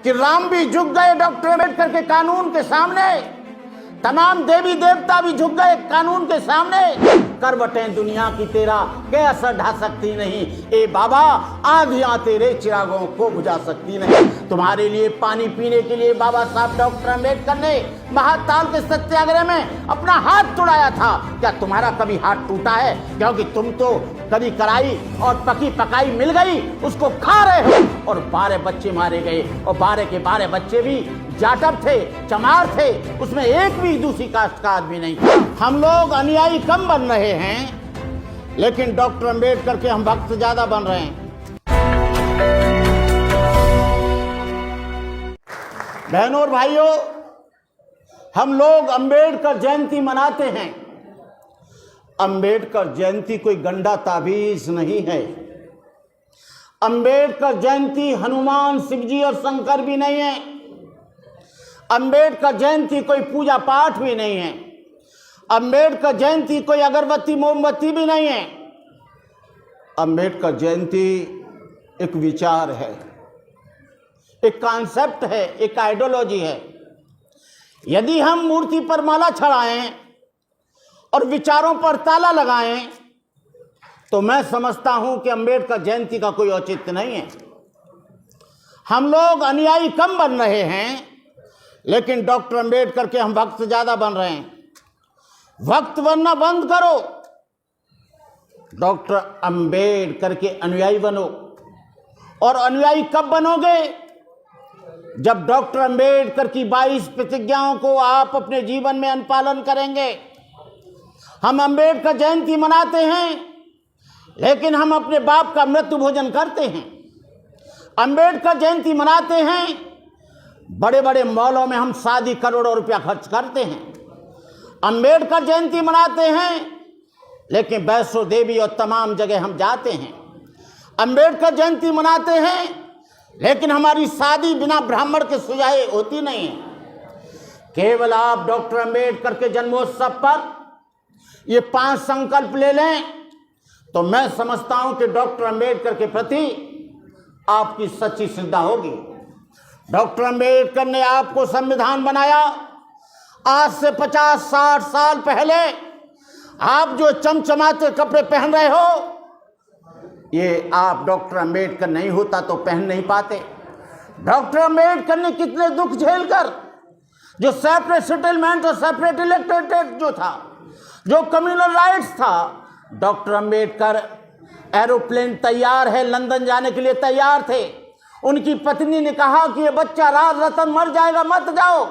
कि राम भी झुक गए डॉक्टर अम्बेडकर के कानून के सामने, तमाम देवी देवता भी झुक गए कानून के सामने। करवटें दुनिया की तेरा के असर ढा सकती नहीं, ए बाबा आंधियां तेरे चिरागों को बुझा सकती नहीं। तुम्हारे लिए पानी पीने के लिए बाबा साहब डॉक्टर अम्बेडकर ने महाताल के सत्याग्रह में अपना हाथ तोड़ाया था। क्या तुम्हारा कभी हाथ टूटा है? क्योंकि तुम तो कभी कराई और पकी पकाई मिल गई उसको खा रहे हो, और 12 बच्चे मारे गए, और 12 के 12 बच्चे भी जाटव थे, चमार थे, उसमें एक भी दूसरी कास्ट का आदमी नहीं था। हम लोग अनुयायी कम बन रहे हैं, लेकिन डॉक्टर अम्बेडकर के हम भक्त ज्यादा बन रहे हैं। बहनों और भाइयों, हम लोग अम्बेडकर जयंती मनाते हैं। अम्बेडकर जयंती कोई गंदा ताबीज नहीं है। अम्बेडकर जयंती हनुमान, शिवजी और शंकर भी नहीं है। अम्बेडकर जयंती कोई पूजा पाठ भी नहीं है। अम्बेडकर जयंती कोई अगरबत्ती मोमबत्ती भी नहीं है। अम्बेडकर जयंती एक विचार है, एक कॉन्सेप्ट है, एक आइडियोलॉजी है। यदि हम मूर्ति पर माला चढ़ाएं और विचारों पर ताला लगाएं तो मैं समझता हूं कि अम्बेडकर जयंती का कोई औचित्य नहीं है। हम लोग अनुयायी कम बन रहे हैं, लेकिन डॉक्टर अम्बेडकर के हम भक्त ज्यादा बन रहे हैं। भक्त बनना बंद करो, डॉक्टर अम्बेडकर के अनुयायी बनो। और अनुयायी कब बनोगे? जब डॉक्टर अम्बेडकर की 22 प्रतिज्ञाओं को आप अपने जीवन में अनुपालन करेंगे। हम अम्बेडकर जयंती मनाते हैं, लेकिन हम अपने बाप का मृत्यु भोजन करते हैं। अम्बेडकर जयंती मनाते हैं, बड़े बड़े मॉलों में हम शादी करोड़ों रुपया खर्च करते हैं। अम्बेडकर जयंती मनाते हैं, लेकिन वैष्णो देवी और तमाम जगह हम जाते हैं। अम्बेडकर जयंती मनाते हैं, लेकिन हमारी शादी बिना ब्राह्मण के सुझाए होती नहीं है। केवल आप डॉक्टर अम्बेडकर के जन्मोत्सव पर ये 5 संकल्प ले लें तो मैं समझता हूं कि डॉक्टर अम्बेडकर के प्रति आपकी सच्ची श्रद्धा होगी। डॉक्टर अम्बेडकर ने आपको संविधान बनाया। आज से 50-60 साल पहले आप जो चमचमाते कपड़े पहन रहे हो, ये आप डॉक्टर अम्बेडकर नहीं होता तो पहन नहीं पाते। डॉक्टर अम्बेडकर ने कितने दुख झेलकर, जो सेपरेट सेटलमेंट और सेपरेट इलेक्टोरेट जो था, जो कम्युनल राइट्स था, डॉक्टर अम्बेडकर एरोप्लेन तैयार है, लंदन जाने के लिए तैयार थे। उनकी पत्नी ने कहा कि ये बच्चा राज रतन मर जाएगा, मत जाओ।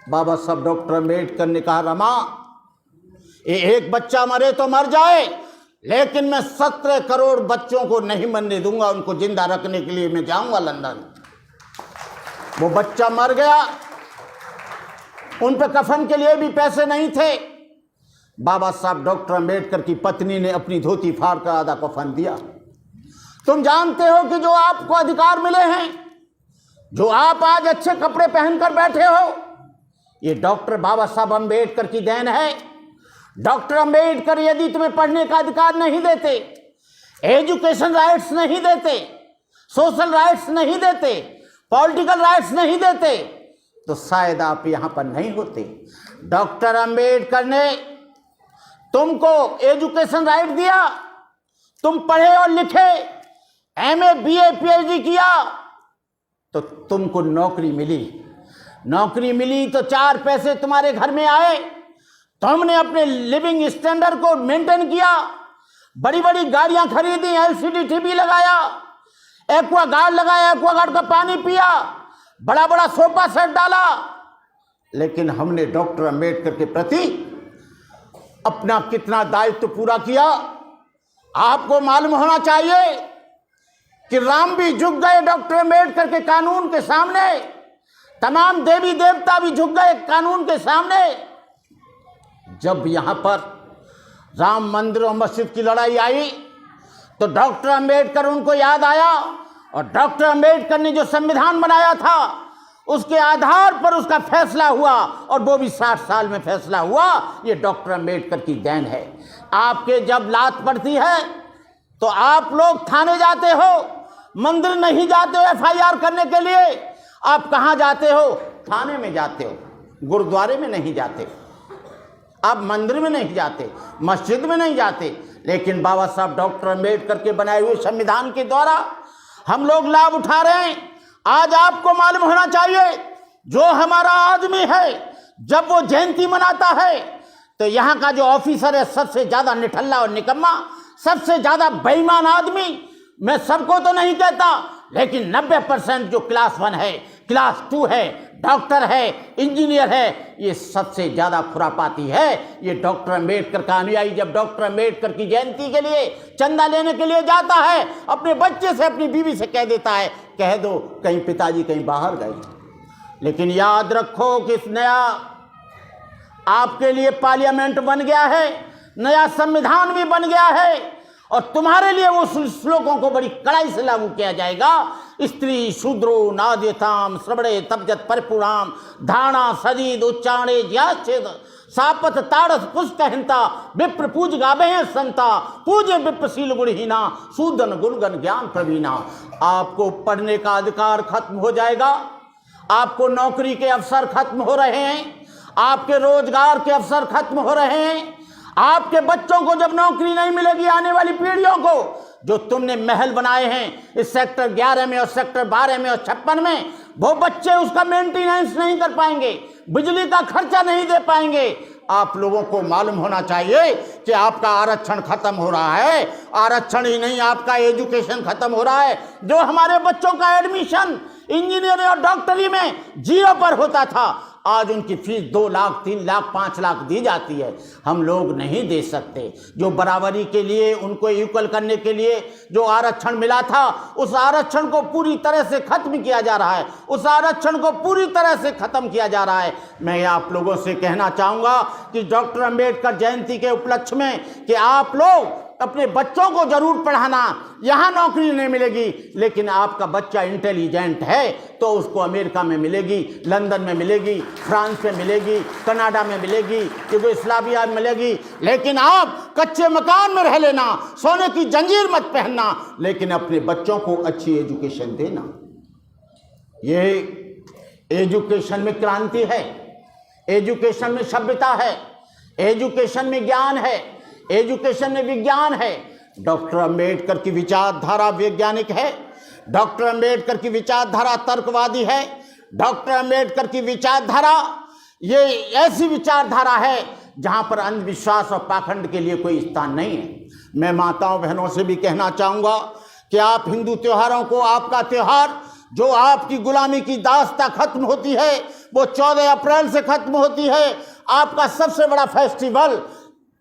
बाबा साहब डॉक्टर अम्बेडकर ने कहा, रमा ये एक बच्चा मरे तो मर जाए, लेकिन मैं 17 करोड़ बच्चों को नहीं मरने दूंगा। उनको जिंदा रखने के लिए मैं जाऊंगा लंदन। वो बच्चा मर गया, उन पे कफन के लिए भी पैसे नहीं थे। बाबा साहब डॉक्टर अम्बेडकर की पत्नी ने अपनी धोती फाड़ कर आधा कफन दिया। तुम जानते हो कि जो आपको अधिकार मिले हैं, जो आप आज अच्छे कपड़े पहनकर बैठे हो, ये डॉक्टर बाबा साहब अम्बेडकर की देन है। डॉक्टर अम्बेडकर यदि तुम्हें पढ़ने का अधिकार नहीं देते, एजुकेशन राइट्स नहीं देते, सोशल राइट्स नहीं देते, पॉलिटिकल राइट्स नहीं देते, तो शायद आप यहां पर नहीं होते। डॉक्टर अम्बेडकर ने तुमको एजुकेशन राइट दिया, तुम पढ़े और लिखे, एमए, बीए, पीएचडी किया, तो तुमको नौकरी मिली। नौकरी मिली तो 4 पैसे तुम्हारे घर में आए, तुमने अपने लिविंग स्टैंडर्ड को मेंटेन किया, बड़ी बड़ी गाड़ियां खरीदी, एलसीडी टीवी लगाया, एक्वागार्ड लगाया, एक्वागार्ड का पानी पिया, बड़ा बड़ा सोफा सेट डाला। लेकिन हमने डॉक्टर अम्बेडकर के प्रति अपना कितना दायित्व पूरा किया, आपको मालूम होना चाहिए कि राम भी झुक गए डॉक्टर अम्बेडकर के कानून के सामने, तमाम देवी देवता भी झुक गए कानून के सामने। जब यहां पर राम मंदिर और मस्जिद की लड़ाई आई तो डॉक्टर अम्बेडकर उनको याद आया, और डॉक्टर अम्बेडकर ने जो संविधान बनाया था उसके आधार पर उसका फैसला हुआ, और वो भी 60 साल में फैसला हुआ। ये डॉक्टर अम्बेडकर की देन है। आपके जब लात पड़ती है तो आप लोग थाने जाते हो, मंदिर नहीं जाते हो एफआईआर करने के लिए। आप कहाँ जाते हो? थाने में जाते हो, गुरुद्वारे में नहीं जाते, आप मंदिर में नहीं जाते, मस्जिद में नहीं जाते, लेकिन बाबा साहब डॉक्टर अम्बेडकर के बनाए हुए संविधान के द्वारा हम लोग लाभ उठा रहे हैं। आज आपको मालूम होना चाहिए, जो हमारा आदमी है जब वो जयंती मनाता है तो यहाँ का जो ऑफिसर है सबसे ज्यादा निठल्ला और निकम्मा, सबसे ज्यादा बेईमान आदमी, मैं सबको तो नहीं कहता, लेकिन 90% जो क्लास 1 है, क्लास 2 है, डॉक्टर है, इंजीनियर है, ये सबसे ज्यादा खुरापाती है। ये डॉक्टर अम्बेडकर का अनुयायी जब डॉक्टर अम्बेडकर की जयंती के लिए चंदा लेने के लिए जाता है, अपने बच्चे से, अपनी बीवी से कह देता है, कह दो कहीं पिताजी कहीं बाहर गए। लेकिन याद रखो कि इस नया आपके लिए पार्लियामेंट बन गया है, नया संविधान भी बन गया है, और तुम्हारे लिए वो श्लोकों को बड़ी कड़ाई से लागू किया जाएगा। स्त्री शूद्रो नाद्यताम श्रवणे तपजत परिपुराम धारणा सदीद उच्चारणे ज्याच्छेद सापत ताड़स पुष्कहिंता विप्र पूज गावे संता पूजे विप्रशील गुणहीना सूदन गुणगन ज्ञान प्रवीणा। आपको पढ़ने का अधिकार खत्म हो जाएगा, आपको नौकरी के अवसर खत्म हो रहे हैं, आपके रोजगार के अवसर खत्म हो रहे हैं, आपके बच्चों को जब नौकरी नहीं मिलेगी, आने वाली पीढ़ियों को, जो तुमने महल बनाए हैं इस सेक्टर 11 में और सेक्टर 12 में और 56 में, वो बच्चे उसका मेंटेनेंस नहीं कर पाएंगे, बिजली का खर्चा नहीं दे पाएंगे। आप लोगों को मालूम होना चाहिए कि आपका आरक्षण खत्म हो रहा है। आरक्षण ही नहीं, आपका एजुकेशन खत्म हो रहा है। जो हमारे बच्चों का एडमिशन इंजीनियरिंग और डॉक्टरी में 0 पर होता था, आज उनकी फीस 2 लाख 3 लाख 5 लाख दी जाती है। हम लोग नहीं दे सकते। जो बराबरी के लिए, उनको इक्वल करने के लिए जो आरक्षण मिला था, उस आरक्षण को पूरी तरह से खत्म किया जा रहा है, उस आरक्षण को पूरी तरह से खत्म किया जा रहा है। मैं आप लोगों से कहना चाहूँगा कि डॉक्टर अम्बेडकर जयंती के उपलक्ष्य में कि आप लोग अपने बच्चों को जरूर पढ़ाना। यहाँ नौकरी नहीं मिलेगी, लेकिन आपका बच्चा इंटेलिजेंट है तो उसको अमेरिका में मिलेगी, लंदन में मिलेगी, फ्रांस में मिलेगी, कनाडा में मिलेगी, यूगोस्लाविया में मिलेगी। लेकिन आप कच्चे मकान में रह लेना, सोने की जंजीर मत पहनना, लेकिन अपने बच्चों को अच्छी एजुकेशन देना। ये एजुकेशन में क्रांति है, एजुकेशन में सभ्यता है, एजुकेशन में ज्ञान है, एजुकेशन में विज्ञान है। डॉक्टर अम्बेडकर की विचारधारा वैज्ञानिक है, डॉक्टर अम्बेडकर की विचारधारा तर्कवादी है, डॉक्टर अम्बेडकर की विचारधारा ये ऐसी विचारधारा है जहां पर अंधविश्वास और पाखंड के लिए कोई स्थान नहीं है। मैं माताओं बहनों से भी कहना चाहूँगा कि आप हिंदू त्योहारों को, आपका त्योहार जो आपकी गुलामी की दास्ता खत्म होती है वो 14 अप्रैल से खत्म होती है। आपका सबसे बड़ा फेस्टिवल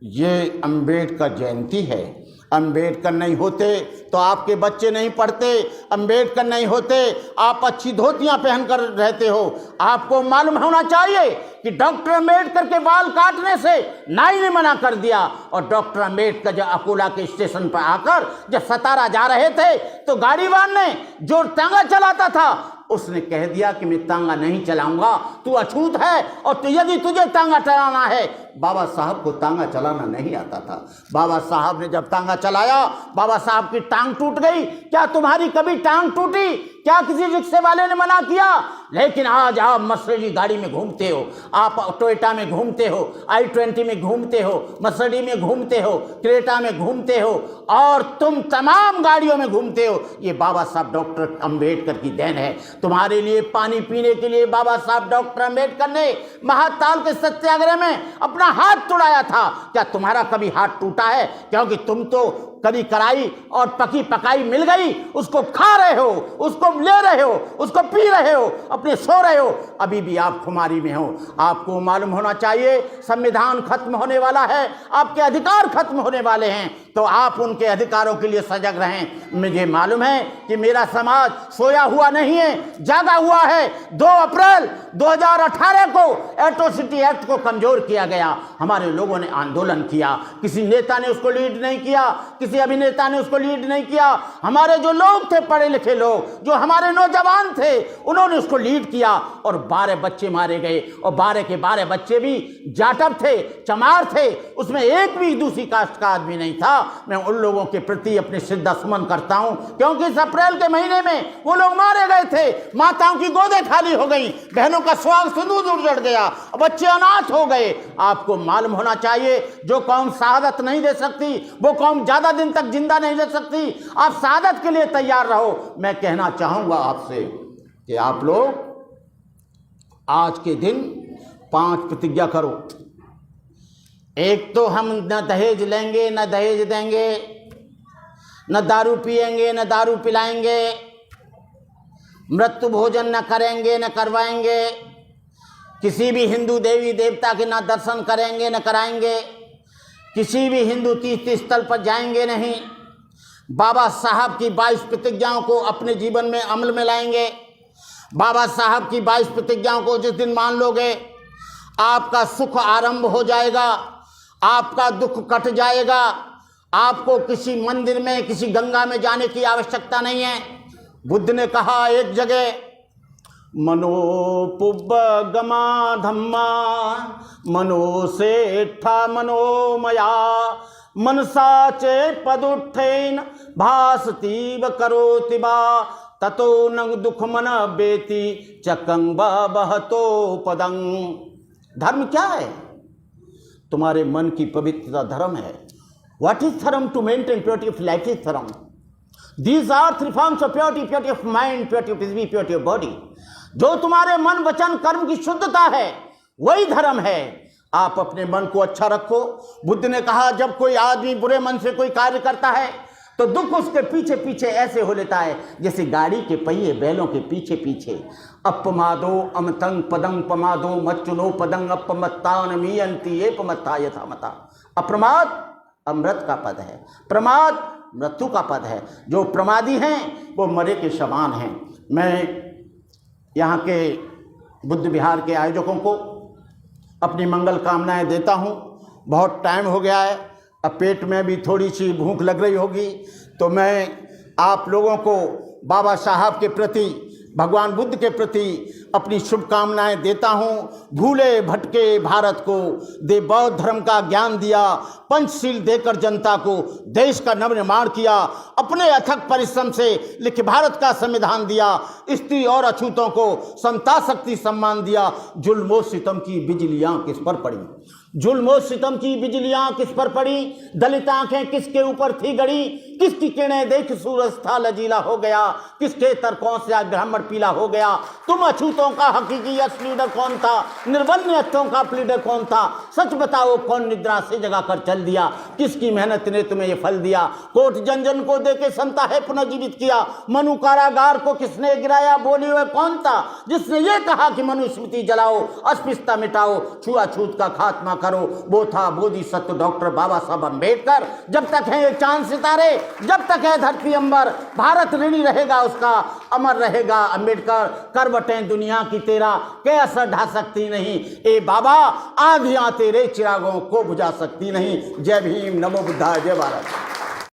ये अम्बेडकर जयंती है। अम्बेडकर नहीं होते तो आपके बच्चे नहीं पढ़ते, अम्बेडकर नहीं होते आप अच्छी धोतियां पहनकर रहते हो। आपको मालूम होना चाहिए कि डॉक्टर अम्बेडकर के बाल काटने से नाई ने मना कर दिया, और डॉक्टर अम्बेडकर जब अकोला के स्टेशन पर आकर जब सतारा जा रहे थे तो गाड़ीवान ने जो तांगा चलाता था उसने कह दिया कि मैं तांगा नहीं चलाऊंगा, तू अछूत है और यदि तुझे तांगा चलाना है। बाबा साहब को तांगा चलाना नहीं आता था। बाबा साहब ने जब तांगा चलाया, बाबा साहब की टांग टूट गई। क्या तुम्हारी कभी टांग टूटी? क्या किसी रिक्शे वाले ने मना किया? लेकिन आज आप मर्सिडीज गाड़ी में घूमते हो, आप टोयोटा में घूमते हो, i20 में घूमते हो, मर्सिडीज में घूमते हो, क्रेटा में घूमते हो, और तुम तमाम गाड़ियों में घूमते हो। ये बाबा साहब डॉक्टर अम्बेडकर की देन है। तुम्हारे लिए पानी पीने के लिए बाबा साहब डॉक्टर अम्बेडकर ने महाताल के सत्याग्रह में अपना हाथ तोड़ाया था। क्या तुम्हारा कभी हाथ टूटा है? क्योंकि तुम तो करी कराई और पकी पकाई मिल गई, उसको खा रहे हो, उसको ले रहे हो, उसको पी रहे हो, अपने सो रहे हो, अभी भी आप खुमारी में हो। आपको मालूम होना चाहिए संविधान खत्म होने वाला है, आपके अधिकार खत्म होने वाले हैं, तो आप उनके अधिकारों के लिए सजग रहें। मुझे मालूम है कि मेरा समाज सोया हुआ नहीं है, जागा हुआ है। 2 अप्रैल 2018 को एट्रोसिटी एक्ट को कमजोर किया गया। हमारे लोगों ने आंदोलन किया, किसी नेता ने उसको लीड नहीं किया, किसी किसी अभिनेता ने उसको लीड नहीं किया। हमारे जो लोग थे, पढ़े लिखे लोग, जो हमारे नौजवान थे, उन्होंने उसको लीड किया और 12 बच्चे मारे गए और 12 के 12 बच्चे भी जाटव थे, चमार थे, उसमें एक भी दूसरी कास्ट का आदमी नहीं था। मैं उन लोगों के प्रति अपनी श्रद्धा सुमन करता हूं, क्योंकि इस अप्रैल के महीने में वो लोग मारे गए थे, माताओं की गोदें खाली हो गई, बहनों का सुहाग सिंदूर उजड़ गया, बच्चे अनाथ हो गए। आपको मालूम होना चाहिए, जो कौम शहादत नहीं दे सकती, वो कौम ज्यादा दिन तक जिंदा नहीं रह सकती। आप शहादत के लिए तैयार रहो। मैं कहना चाहूंगा आपसे कि आप लोग आज के दिन 5 प्रतिज्ञा करो। एक तो हम न दहेज लेंगे, न दहेज देंगे, न दारू पिएंगे, न दारू पिलाएंगे, मृत्यु भोजन न करेंगे, न करवाएंगे, किसी भी हिंदू देवी देवता के ना दर्शन करेंगे, न कराएंगे, किसी भी हिंदू तीर्थ स्थल पर जाएंगे नहीं, बाबा साहब की 22 प्रतिज्ञाओं को अपने जीवन में अमल में लाएंगे। बाबा साहब की 22 प्रतिज्ञाओं को जिस दिन मान लोगे, आपका सुख आरंभ हो जाएगा, आपका दुख कट जाएगा। आपको किसी मंदिर में, किसी गंगा में जाने की आवश्यकता नहीं है। बुद्ध ने कहा एक जगह, मनोपुब्बगमा धम्मा मनो सेठा मनोमया मनसा चे पदुत्थेन भासतीव करोति बा ततो न दुख मन बेति चकंग बहतो पदंग। धर्म क्या है? तुम्हारे मन की पवित्रता धर्म है। What is dharma? To maintain purity of life is dharma. These are 3 forms of purity: purity of mind, purity of physical, purity of body. जो तुम्हारे मन वचन कर्म की शुद्धता है, वही धर्म है। आप अपने मन को अच्छा रखो। बुद्ध ने कहा, जब कोई आदमी बुरे मन से कोई कार्य करता है तो दुख उसके पीछे पीछे ऐसे हो लेता है जैसे गाड़ी के पहिए बैलों के पीछे पीछे। अपमादो अमतंग पदंग पमादो मच्चुनो पदंग अपमत्तान मीयंती एपमत्ता यथामता। अप्रमाद अमृत का पद है, प्रमाद मृत्यु का पद है। जो प्रमादी हैं वो मरे के समान हैं। मैं यहाँ के बुद्ध विहार के आयोजकों को अपनी मंगल कामनाएं देता हूँ। बहुत टाइम हो गया है, अब पेट में भी थोड़ी सी भूख लग रही होगी, तो मैं आप लोगों को बाबा साहब के प्रति, भगवान बुद्ध के प्रति अपनी शुभकामनाएं देता हूँ। भूले भटके भारत को दे बौद्ध धर्म का ज्ञान दिया, पंचशील देकर जनता को देश का नवनिर्माण किया, अपने अथक परिश्रम से लिखे भारत का संविधान दिया, स्त्री और अछूतों को समता शक्ति सम्मान दिया। जुल्म सितम की बिजलियाँ किस पर पड़ी, जुल्म सितम की बिजलियाँ किस पर पड़ी, दलित आंखें किसके ऊपर थी गड़ी, किसकी किरणें देख सूरज था लजीला हो गया, किसके तर्कों से आज ब्राह्मण पीला हो गया। तुम अछूतों का हकीकी असली लीडर कौन था, निर्बल अच्छों का लीडर कौन था? सच बताओ, कौन निद्रा से जगा कर चल दिया, किसकी मेहनत ने तुम्हें ये फल दिया? कोट जन जन को देके संता है पुनर्जीवित किया, मनु कारागार को किसने गिराया, बोली हुए कौन था जिसने ये कहा कि मनुस्मृति जलाओ, अस्पृश्यता मिटाओ, छुआछूत का खात्मा करो? वो था बोधिसत्व डॉक्टर बाबा साहब अम्बेडकर। जब तक है चांद सितारे, जब तक है धरती अंबर, भारत ऋणी रहेगा उसका, अमर रहेगा अम्बेडकर। करवटें दुनिया की तेरा के असर ढा सकती नहीं, ए बाबा आंधियां तेरे चिरागों को बुझा सकती नहीं। जय भीम, नमो बुद्धाय, जय भारत।